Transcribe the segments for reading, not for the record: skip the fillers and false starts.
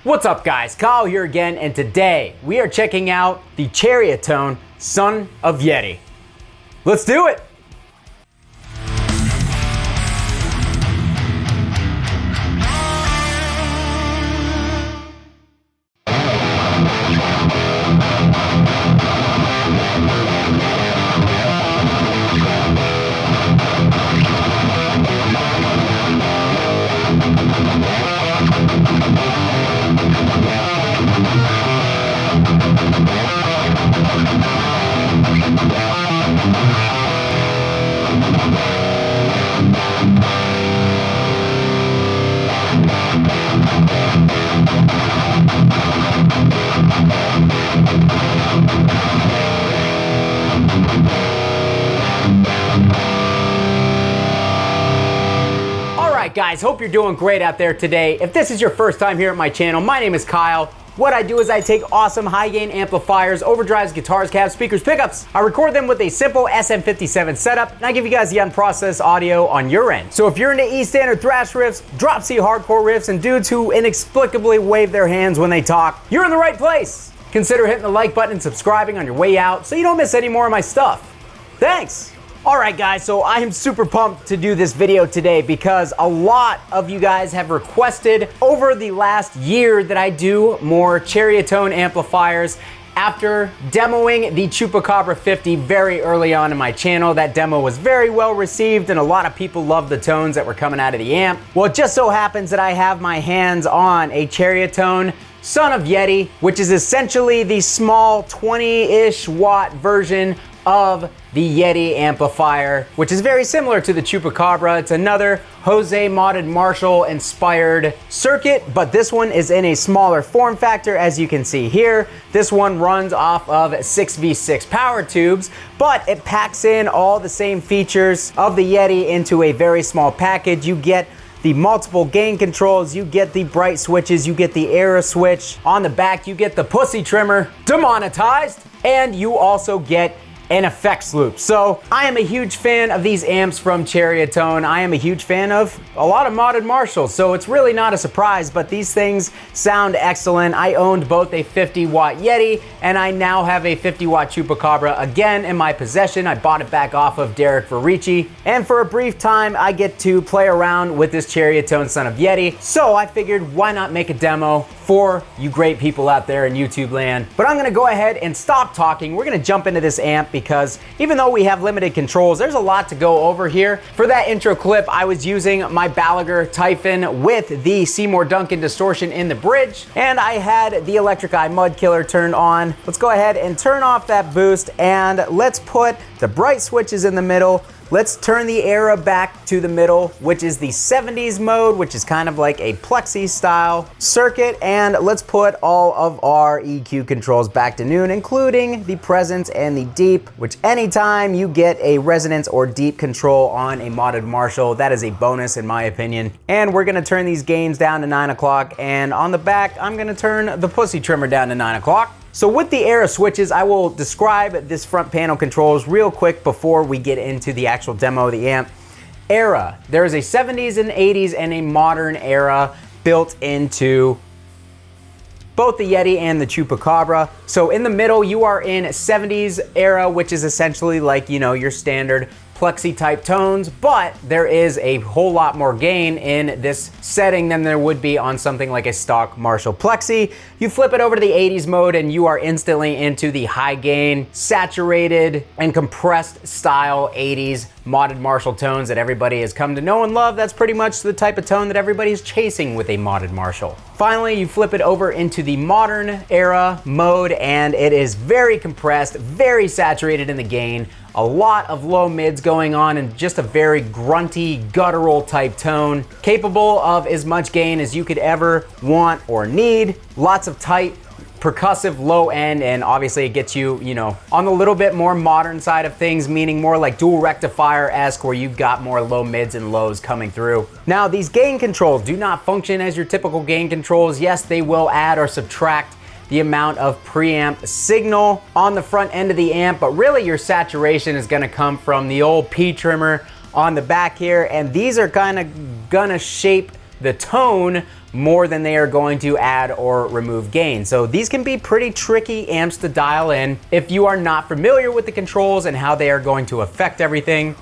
What's up guys, Kyle here again, and today we are checking out the Ceriatone Son of Yeti. Let's do it! Guys, hope you're doing great out there today. If this is your first time here at my channel, my name is Kyle. What I do is I take awesome high gain amplifiers, overdrives, guitars, cabs, speakers, pickups. I record them with a simple SM57 setup, and I give you guys the unprocessed audio on your end. So if you're into E standard thrash riffs, drop C hardcore riffs, and dudes who inexplicably wave their hands when they talk, you're in the right place. Consider hitting the like button and subscribing on your way out so you don't miss any more of my stuff. Thanks. Alright guys, so I am super pumped to do this video today because a lot of you guys have requested over the last year that I do more Ceriatone amplifiers. After demoing the Chupacabra 50 very early on in my channel, that demo was very well received and a lot of people loved the tones that were coming out of the amp. Well, it just so happens that I have my hands on a Ceriatone Son of Yeti, which is essentially the small 20-ish watt version of the Yeti amplifier, which is very similar to the Chupacabra. It's another Jose Modded Marshall inspired circuit, but this one is in a smaller form factor, as you can see here. This one runs off of 6v6 power tubes, but it packs in all the same features of the Yeti into a very small package. You get the multiple gain controls, you get the bright switches, you get the era switch. On the back, you get the pussy trimmer, demonetized, and you also get an effects loop. So I am a huge fan of these amps from Ceriatone. I am a huge fan of a lot of modded Marshalls, so it's really not a surprise, but these things sound excellent. I owned both a 50 watt Yeti and I now have a 50 watt Chupacabra again in my possession. I bought it back off of Derek Verici, and for a brief time I get to play around with this Ceriatone Son of Yeti. So I figured, why not make a demo for you great people out there in YouTube land. But I'm gonna go ahead and stop talking. We're gonna jump into this amp because even though we have limited controls, there's a lot to go over here. For that intro clip, I was using my Balaguer Typhon with the Seymour Duncan distortion in the bridge, and I had the Electric Eye Mud Killer turned on. Let's go ahead and turn off that boost, and let's put the bright switches in the middle. Let's turn the era back to the middle, which is the 70s mode, which is kind of like a Plexi style circuit. And let's put all of our EQ controls back to noon, including the presence and the deep, which anytime you get a resonance or deep control on a modded Marshall, that is a bonus in my opinion. And we're gonna turn these gains down to 9 o'clock. And on the back, I'm gonna turn the pussy trimmer down to 9 o'clock. So with the era switches, I will describe this front panel controls real quick before we get into the actual demo of the amp. Era, there is a 70s and 80s and a modern era built into both the Yeti and the Chupacabra. So in the middle, you are in 70s era, which is essentially like, you know, your standard Plexi type tones, but there is a whole lot more gain in this setting than there would be on something like a stock Marshall Plexi. You flip it over to the 80s mode and you are instantly into the high gain, saturated and compressed style 80s modded Marshall tones that everybody has come to know and love. That's pretty much the type of tone that everybody is chasing with a modded Marshall. Finally, you flip it over into the modern era mode and it is very compressed, very saturated in the gain, a lot of low mids going on and just a very grunty, guttural type tone, capable of as much gain as you could ever want or need. Lots of tight, percussive low end, and obviously it gets you, on the little bit more modern side of things, meaning more like dual rectifier-esque where you've got more low mids and lows coming through. Now, these gain controls do not function as your typical gain controls. Yes, they will add or subtract the amount of preamp signal on the front end of the amp, but really your saturation is gonna come from the old P trimmer on the back here, and these are kind of gonna shape the tone more than they are going to add or remove gain. So these can be pretty tricky amps to dial in if you are not familiar with the controls and how they are going to affect everything.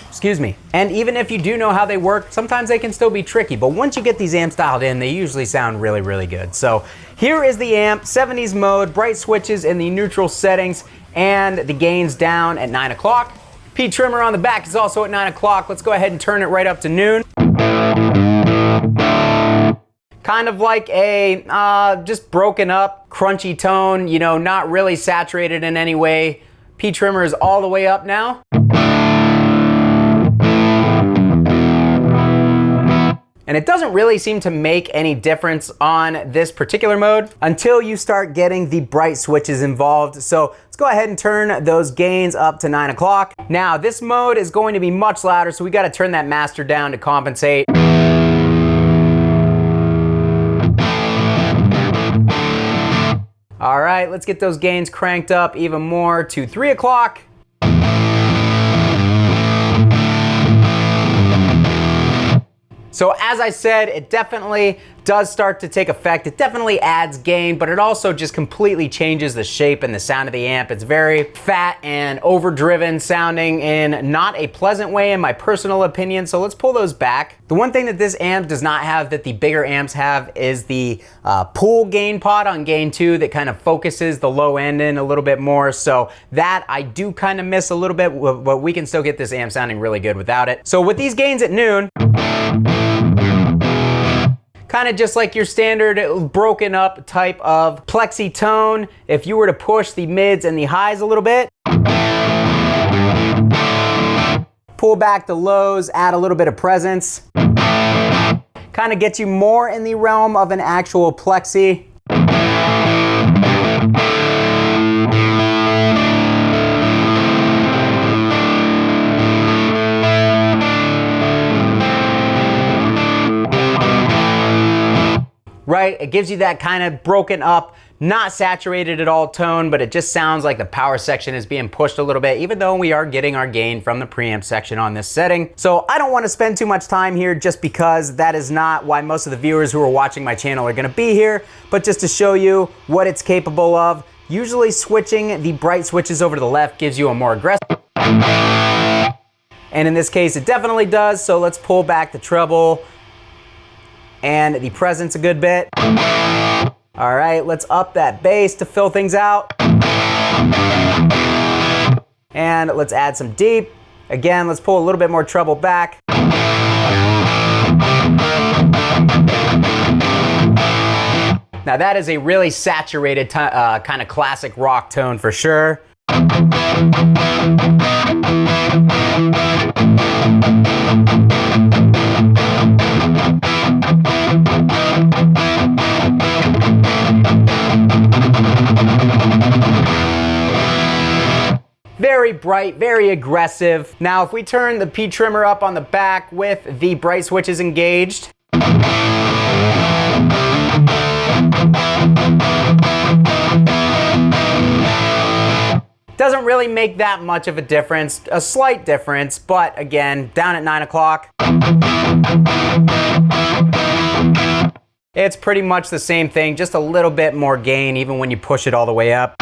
Excuse me. And even if you do know how they work, sometimes they can still be tricky, but once you get these amps dialed in, they usually sound really, really good. So here is the amp, 70s mode, bright switches in the neutral settings, and the gains down at 9 o'clock. P trimmer on the back is also at 9 o'clock. Let's go ahead and turn it right up to noon. Kind of like a just broken up, crunchy tone, you know, not really saturated in any way. P trimmer is all the way up now. And it doesn't really seem to make any difference on this particular mode until you start getting the bright switches involved. So let's go ahead and turn those gains up to 9 o'clock. Now this mode is going to be much louder, so we got to turn that master down to compensate. All right, let's get those gains cranked up even more to 3 o'clock. So as I said, it definitely does start to take effect. It definitely adds gain, but it also just completely changes the shape and the sound of the amp. It's very fat and overdriven sounding in not a pleasant way in my personal opinion. So let's pull those back. The one thing that this amp does not have that the bigger amps have is the pull gain pot on gain 2 that kind of focuses the low end in a little bit more. So that I do kind of miss a little bit, but we can still get this amp sounding really good without it. So with these gains at noon, kind of just like your standard broken up type of Plexi tone. If you were to push the mids and the highs a little bit, pull back the lows, add a little bit of presence, kind of gets you more in the realm of an actual Plexi. Right? It gives you that kind of broken up, not saturated at all tone, but it just sounds like the power section is being pushed a little bit, even though we are getting our gain from the preamp section on this setting. So I don't want to spend too much time here just because that is not why most of the viewers who are watching my channel are going to be here, but just to show you what it's capable of. Usually switching the bright switches over to the left gives you a more aggressive, and in this case it definitely does. So let's pull back the treble and the presence a good bit. All right, let's up that bass to fill things out. And let's add some deep. Again, let's pull a little bit more treble back. Now that is a really saturated kind of classic rock tone for sure. Very bright, very aggressive. Now, if we turn the P trimmer up on the back with the bright switches engaged, doesn't really make that much of a difference, a slight difference, but again, down at 9 o'clock, it's pretty much the same thing, just a little bit more gain even when you push it all the way up.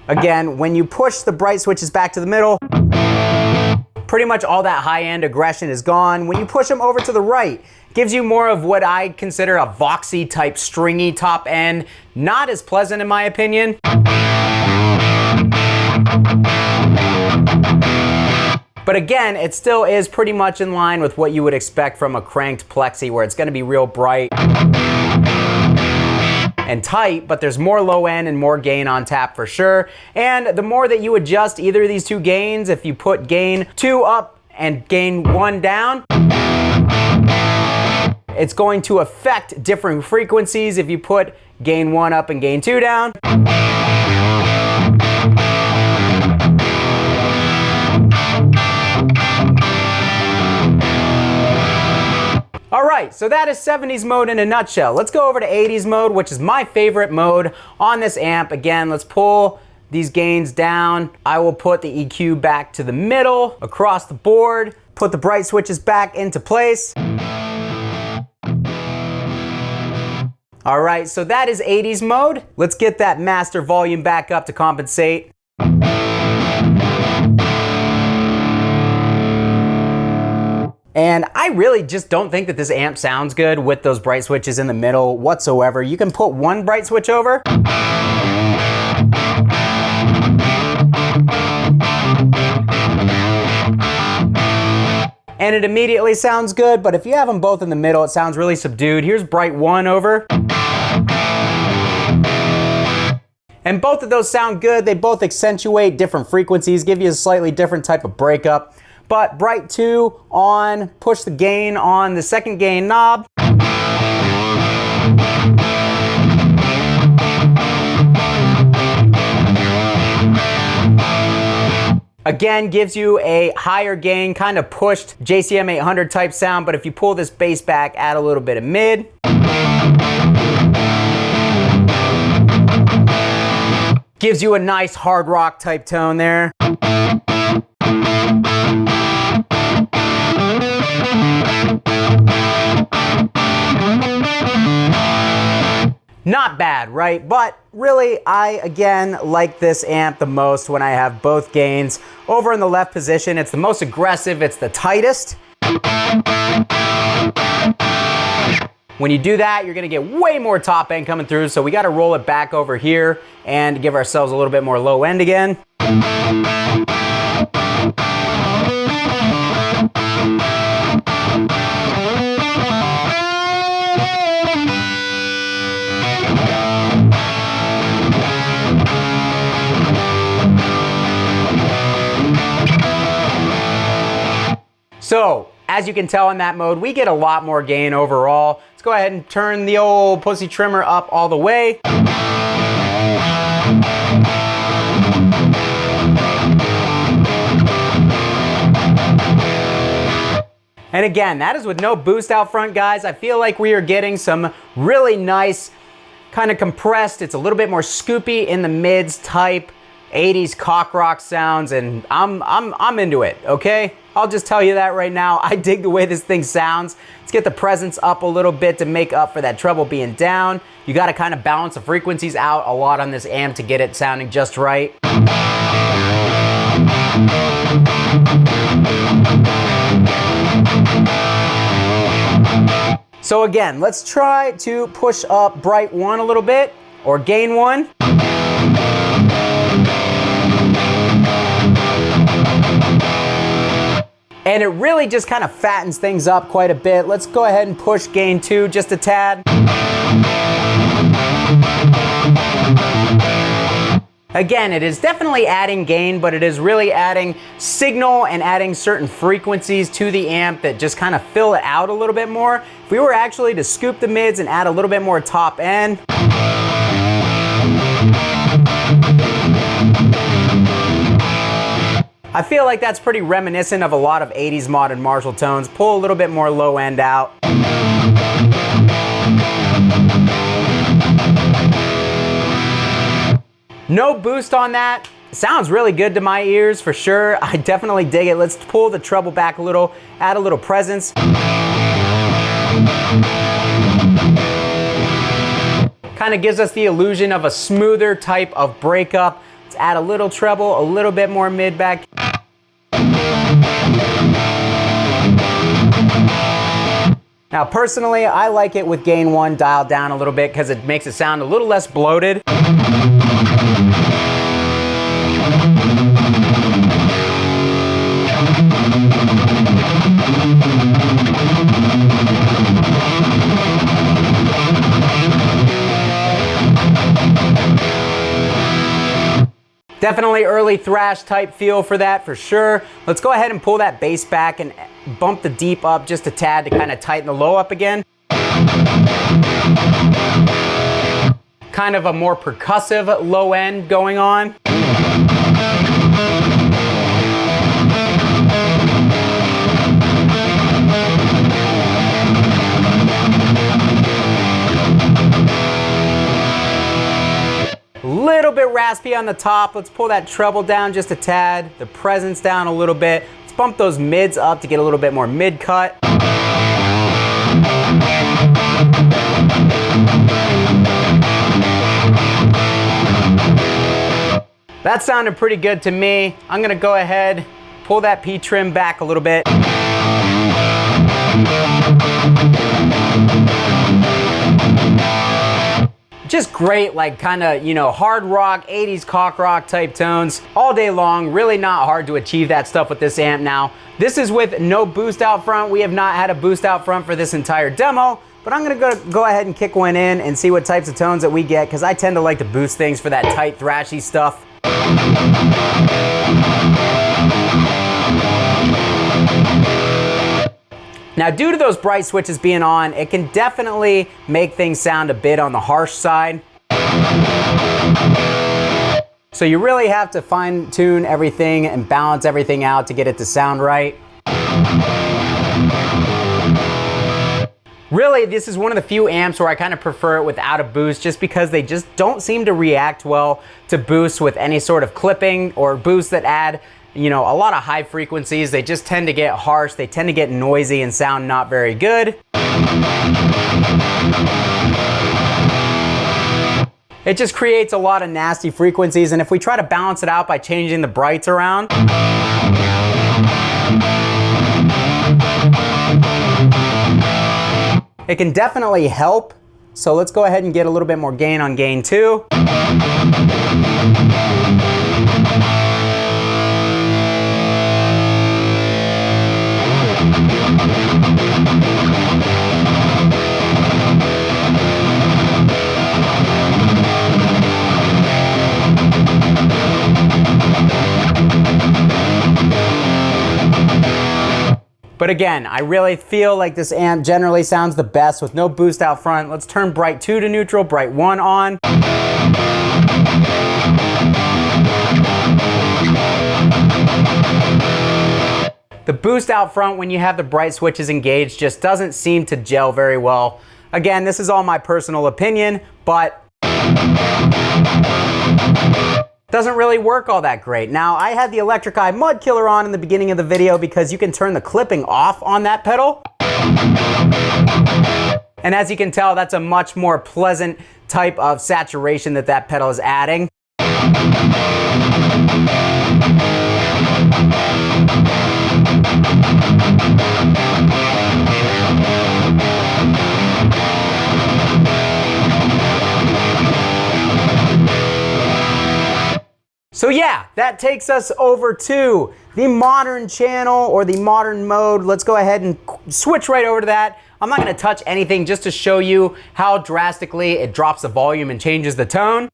Again, when you push the bright switches back to the middle, pretty much all that high-end aggression is gone. When you push them over to the right, it gives you more of what I consider a Voxy type stringy top end. Not as pleasant in my opinion. But again, it still is pretty much in line with what you would expect from a cranked Plexi, where it's going to be real bright and tight, but there's more low end and more gain on tap for sure. And the more that you adjust either of these two gains, if you put gain 2 up and gain 1 down, it's going to affect different frequencies if you put gain 1 up and gain 2 down. All right, so that is 70s mode in a nutshell. Let's go over to 80s mode, which is my favorite mode on this amp. Again, let's pull these gains down. I will put the EQ back to the middle, across the board, put the bright switches back into place. All right, so that is 80s mode. Let's get that master volume back up to compensate. And I really just don't think that this amp sounds good with those bright switches in the middle whatsoever. You can put one bright switch over. And it immediately sounds good, but if you have them both in the middle, it sounds really subdued. Here's bright one over. And both of those sound good. They both accentuate different frequencies, give you a slightly different type of breakup. But bright 2 on, push the gain on the second gain knob. Again, gives you a higher gain, kind of pushed JCM 800 type sound, but if you pull this bass back, add a little bit of mid. Gives you a nice hard rock type tone there. Not bad, right? But really, I, again, like this amp the most when I have both gains over in the left position. It's the most aggressive, it's the tightest. When you do that, you're gonna get way more top end coming through, so we gotta roll it back over here and give ourselves a little bit more low end again. So, as you can tell in that mode, we get a lot more gain overall. Let's go ahead and turn the old pussy trimmer up all the way. And again, that is with no boost out front, guys. I feel like we are getting some really nice, kind of compressed, it's a little bit more scoopy in the mids type 80s cock rock sounds, and I'm into it, okay? I'll just tell you that right now. I dig the way this thing sounds. Let's get the presence up a little bit to make up for that treble being down. You gotta kind of balance the frequencies out a lot on this amp to get it sounding just right. So again, let's try to push up bright 1 a little bit, or gain 1. And it really just kind of fattens things up quite a bit. Let's go ahead and push gain 2 just a tad. Again, it is definitely adding gain, but it is really adding signal and adding certain frequencies to the amp that just kind of fill it out a little bit more. If we were actually to scoop the mids and add a little bit more top end, I feel like that's pretty reminiscent of a lot of 80s modern Marshall tones. Pull a little bit more low end out. No boost on that. Sounds really good to my ears for sure. I definitely dig it. Let's pull the treble back a little, add a little presence. Kind of gives us the illusion of a smoother type of breakup. Let's add a little treble, a little bit more mid back. Now personally, I like it with gain 1 dialed down a little bit because it makes it sound a little less bloated. Definitely early thrash type feel for that for sure. Let's go ahead and pull that bass back and bump the deep up just a tad to kind of tighten the low up again. Kind of a more percussive low end going on. little bit raspy on the top. Let's pull that treble down just a tad, the presence down a little bit. Let's bump those mids up to get a little bit more mid cut. That sounded pretty good to me. I'm gonna go ahead, pull that P trim back a little bit. Just great, like kind of, you know, hard rock, 80s cock rock type tones all day long. Really not hard to achieve that stuff with this amp now. This is with no boost out front. We have not had a boost out front for this entire demo, but I'm gonna go ahead and kick one in and see what types of tones that we get, because I tend to like to boost things for that tight thrashy stuff. Now, due to those bright switches being on, it can definitely make things sound a bit on the harsh side. So you really have to fine tune everything and balance everything out to get it to sound right. Really, this is one of the few amps where I kind of prefer it without a boost, just because they just don't seem to react well to boosts with any sort of clipping or boosts that add, you know, a lot of high frequencies. They just tend to get harsh, they tend to get noisy and sound not very good. It just creates a lot of nasty frequencies, and if we try to balance it out by changing the brights around, it can definitely help. So let's go ahead and get a little bit more gain on gain 2. But again, I really feel like this amp generally sounds the best with no boost out front. Let's turn bright 2 to neutral, bright 1 on. The boost out front when you have the bright switches engaged just doesn't seem to gel very well. Again, this is all my personal opinion, but doesn't really work all that great. Now, I had the Electric Eye Mud Killer on in the beginning of the video because you can turn the clipping off on that pedal. And as you can tell, that's a much more pleasant type of saturation that that pedal is adding. So yeah, that takes us over to the modern channel or the modern mode. Let's go ahead and switch right over to that. I'm not gonna touch anything just to show you how drastically it drops the volume and changes the tone.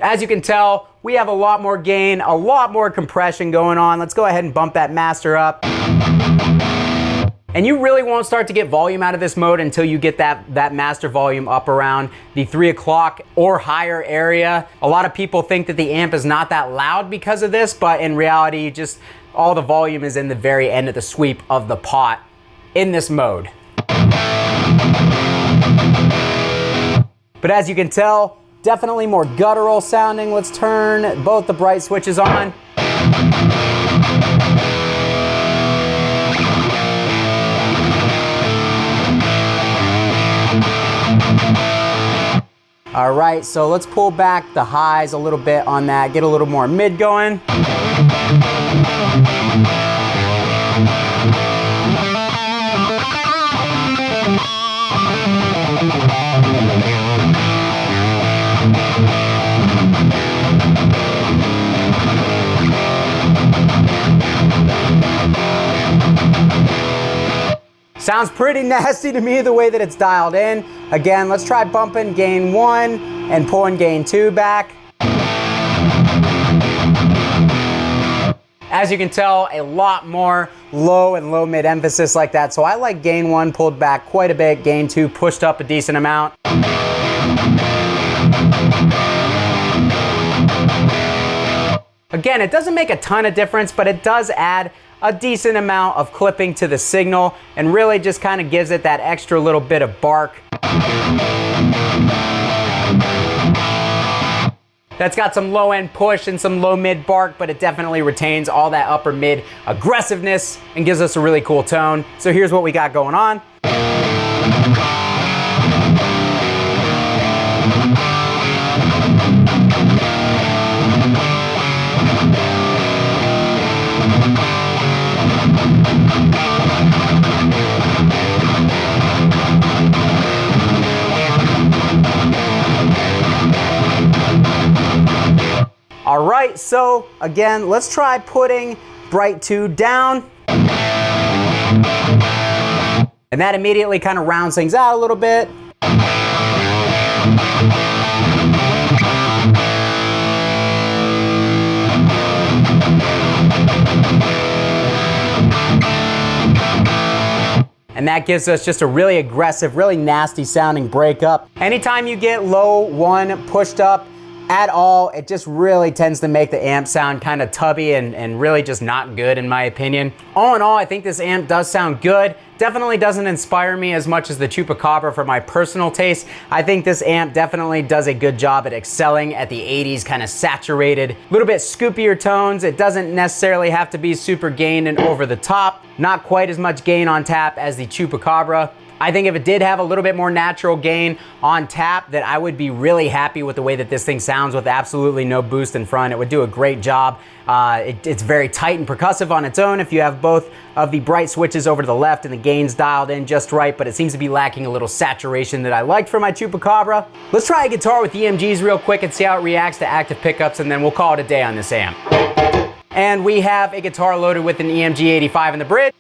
As you can tell, we have a lot more gain, a lot more compression going on. Let's go ahead and bump that master up. And you really won't start to get volume out of this mode until you get that master volume up around the 3 o'clock or higher area. A lot of people think that the amp is not that loud because of this, but in reality, just all the volume is in the very end of the sweep of the pot in this mode. But as you can tell, definitely more guttural sounding. Let's turn both the bright switches on. All right, so let's pull back the highs a little bit on that, get a little more mid going. Sounds pretty nasty to me the way that it's dialed in. Again, let's try bumping gain 1 and pulling gain 2 back. As you can tell, a lot more low and low mid emphasis like that. So I like gain 1 pulled back quite a bit, gain 2 pushed up a decent amount. Again, it doesn't make a ton of difference, but it does add a decent amount of clipping to the signal and really just kind of gives it that extra little bit of bark. that's got some low end push and some low mid bark, but it definitely retains all that upper mid aggressiveness and gives us a really cool tone. So here's what we got going on. All right, so again, let's try putting Bright 2 down. And that immediately kind of rounds things out a little bit. And that gives us just a really aggressive, really nasty sounding breakup. Anytime you get low 1 pushed up at all, it just really tends to make the amp sound kind of tubby and really just not good in my opinion. All in all, I think this amp does sound good. Definitely doesn't inspire me as much as the Chupacabra for my personal taste. I think this amp definitely does a good job at excelling at the 80s kind of saturated, little bit scoopier tones. It doesn't necessarily have to be super gain and over the top. Not quite as much gain on tap as the Chupacabra. I think if it did have a little bit more natural gain on tap, that I would be really happy with the way that this thing sounds with absolutely no boost in front. It would do a great job. It's very tight and percussive on its own if you have both of the bright switches over to the left and the gains dialed in just right, but it seems to be lacking a little saturation that I liked for my Chupacabra. Let's try a guitar with EMGs real quick and see how it reacts to active pickups, and then we'll call it a day on this amp. And we have a guitar loaded with an EMG 85 in the bridge.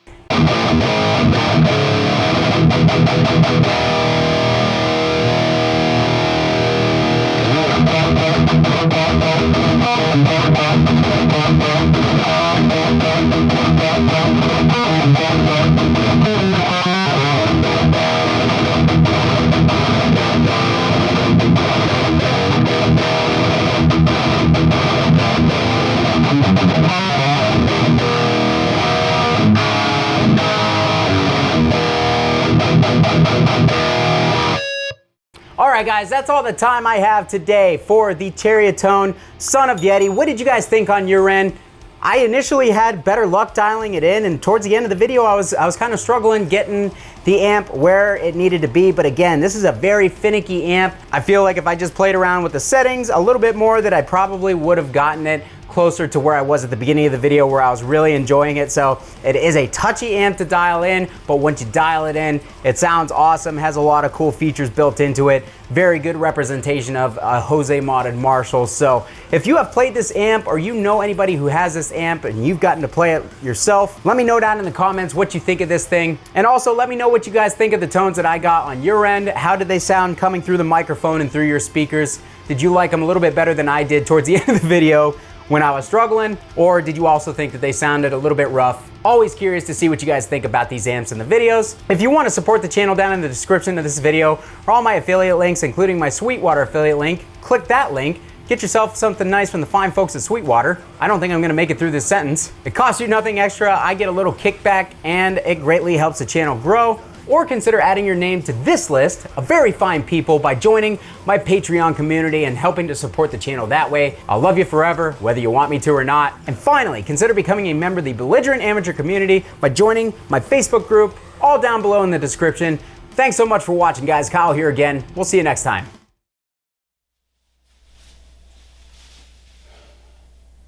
All right, guys, that's all the time I have today for the Ceriatone Son of Yeti. What did you guys think on your end? I initially had better luck dialing it in, and towards the end of the video, I was kind of struggling getting the amp where it needed to be. But again, this is a very finicky amp. I feel like if I just played around with the settings a little bit more, that I probably would have gotten it closer to where I was at the beginning of the video, where I was really enjoying it. So it is a touchy amp to dial in, but once you dial it in, it sounds awesome, has a lot of cool features built into it. Very good representation of Jose modded Marshall. So if you have played this amp, or you know anybody who has this amp and you've gotten to play it yourself, let me know down in the comments what you think of this thing. And also let me know what you guys think of the tones that I got on your end. How did they sound coming through the microphone and through your speakers? Did you like them a little bit better than I did towards the end of the video when I was struggling, or did you also think that they sounded a little bit rough? Always curious to see what you guys think about these amps in the videos. If you want to support the channel, down in the description of this video are all my affiliate links, including my Sweetwater affiliate link. Click that link, get yourself something nice from the fine folks at Sweetwater. I don't think I'm gonna make it through this sentence. It costs you nothing extra, I get a little kickback, and it greatly helps the channel grow. Or consider adding your name to this list of very fine people by joining my Patreon community and helping to support the channel that way. I'll love you forever, whether you want me to or not. And finally, consider becoming a member of the Belligerent Amateur community by joining my Facebook group, all down below in the description. Thanks so much for watching, guys. Kyle here again. We'll see you next time.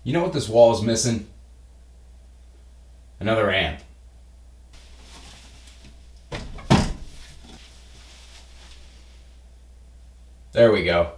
You know what this wall is missing? Another amp. There we go.